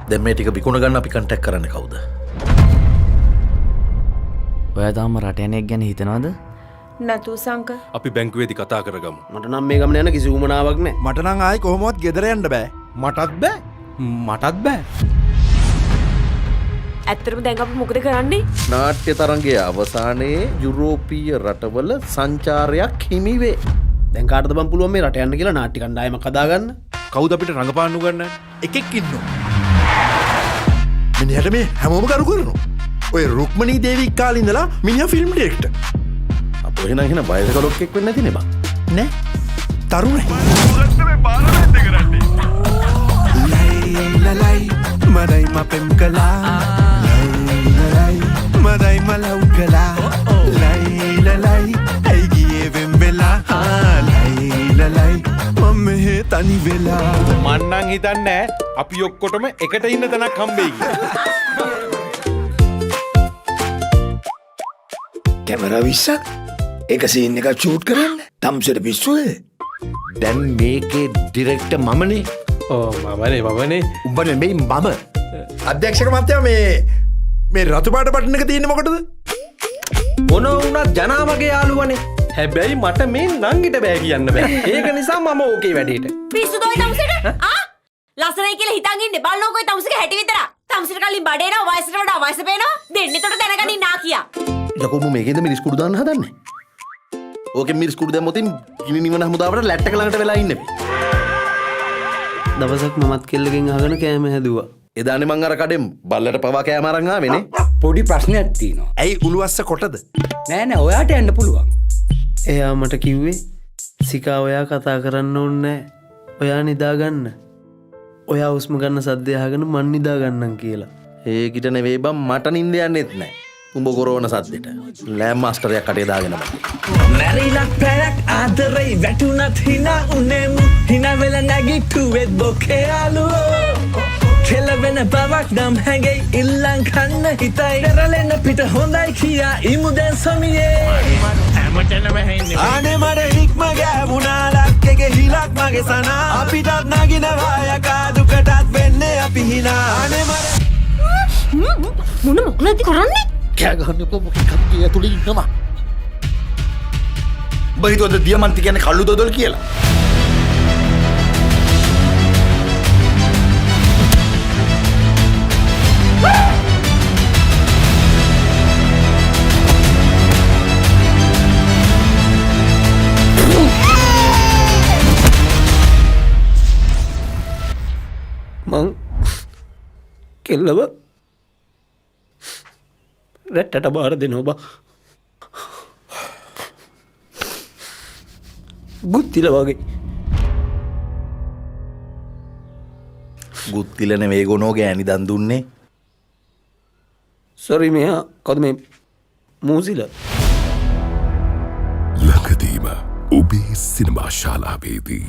දැන් මේ ටික විකුණ ගන්න අපි කන්ටැක්ට් කරන්නේ කවුද? ඔයා තාම රට යන එක ගැන හිතනවද? නතු සංක. අපි බැංකුවේදී කතා කරගමු. මට නම් මේ ගමන යන කිසි උවමනාවක් නැහැ. මට නම් ආයි කොහොමවත් ගෙදර යන්න බෑ. මටත් බෑ. ඇත්තටම දැන් අපි මොකද කරන්නේ? නාට්‍ය තරංගයේ අවසානයේ යුරෝපීය රටවල සංචාරයක් හිමි වේ. දැන් කාටද බම් පුළුවන් මේ රට යන්න කියලා නාට්‍ය කණ්ඩායමක් හදාගන්න? කවුද අපිට රඟපාන්න උගන්නන්නේ? එකෙක් ඉන්නවා. මිනිහට මේ හැමෝම කරු කරනවා. ඔය රුක්මනී දේවී කාලේ ඉඳලා මිනිහා ෆිල්ම් ඩිරෙක්ටර්. අපෝ එහෙනම් වයසක ලොක්ෙක් වෙන්නේ නැති නේ බං. නෑ. තරුණයි. ලයි මරයි මපෙම් කලා. ලයි මරයි මලව් කලා. ලයි ඇයි ගියේ වෙම්බෙලා. ලයි මම මෙහෙ තනි වෙලා. මන් නම් හිතන්නේ අපි ඔක්කොටම එකට ඉන්න තැනක් හම්බෙයි කියලා. කැමරා 20ක් එක සීන් එකක් ෂූට් කරන්න තම්සෙට පිස්සුද? දැන් මේකේ ඩිරෙක්ටර් මමනේ. මමනේ උඹනේ මේ මම. අධ්‍යක්ෂක මහත්තයා මේ රතු පාට බටන් එක තියෙන්නේ මොකටද? මොන වුණත් ජනාමගේ යාළුවනේ. හැබැයි මට මේ නංගිට බෑ කියන්න බෑ. ඒක නිසා මම ඕකේ වැඩේට. පිස්සුද ඔය තමුසෙට? ලස්සනයි කියලා හිතන් ඉන්නේ බලනකො ඔය තමුසෙක හැටි විතර. තමුසෙට කලින් බඩේනවා වයසට වඩා වයස පේනවා. දෙන්නේ තොට දැනගනින් නා කියා. යකෝ මම මේකෙන්ද මිරිස් කුඩු දාන්න හදන්නේ. ඕකෙන් මිරිස් කුඩු දැම්මොතින් ගිනි නිවන හමුදාවට ලැට්ටක ළඟට වෙලා ඉන්නේ. දවසක් මමත් කෙල්ලකින් අහගෙන කෑම හැදුවා. එදානේ මං අර කඩෙන් බල්ලට පවා කෑම අරන් ආවේනේ. පොඩි ප්‍රශ්නයක් තියෙනවා. ඇයි උළුවස්ස කොටද? නෑ ඔයාට යන්න පුළුවන්. එයා මට කිව්වේ සිකා ඔයා කතා කරන්න ඕනේ නෑ. ඔයා නිදාගන්න. ඔයා හුස්ම ගන්න සද්දය අහගෙන මන් නිදාගන්නම් කියලා. ඒකිට නෙවෙයි බං මට නිින්ද යන්නෙත් නෑ. උඹ කොරෝන සද්දෙට. ලෑම් මාස්ටරයක් කටේ දාගෙන බං. මැරිලක් පැයක් ආදරේ වැටුණත් හිනා උනේම හිනා වෙලා නැගිට්ටුවෙත් බොකේ යාළුවෝ. කෙලවෙන බවක් නම් හැඟෙයි ඉල්ලන් කන්න හිතයි. කරලෙන්න පිට හොඳයි කියා ඉමු දැන් සමියේ. ආනේ මට හික්ම ගෑවුණා ලක්කෙගේ හිලක් මගේ සනා. අපිටත් නගිනවා යකා දුකටත් වෙන්නේ අපි හිනා. ආනේ මොන මොකද කරන්නේ? කෑ ගහන්න එපා මොකක් කප්පිය ඇතුලේ ඉන්නවා. උඹ හිතුවද දියමන්ති කියන්නේ කළු දොදල් කියලා? මං කෙල්ලව රැට්ටට බාර දෙනවා බා. ගුත්තිල වගේ. ගුත්තිල නෙවෙයි ගොනෝ ගෑණි දන් දුන්නේ. සොරි මෙයා කවුද මේ මූසිල? ලකදීම ඔබේ සිනමා ශාලාවේදී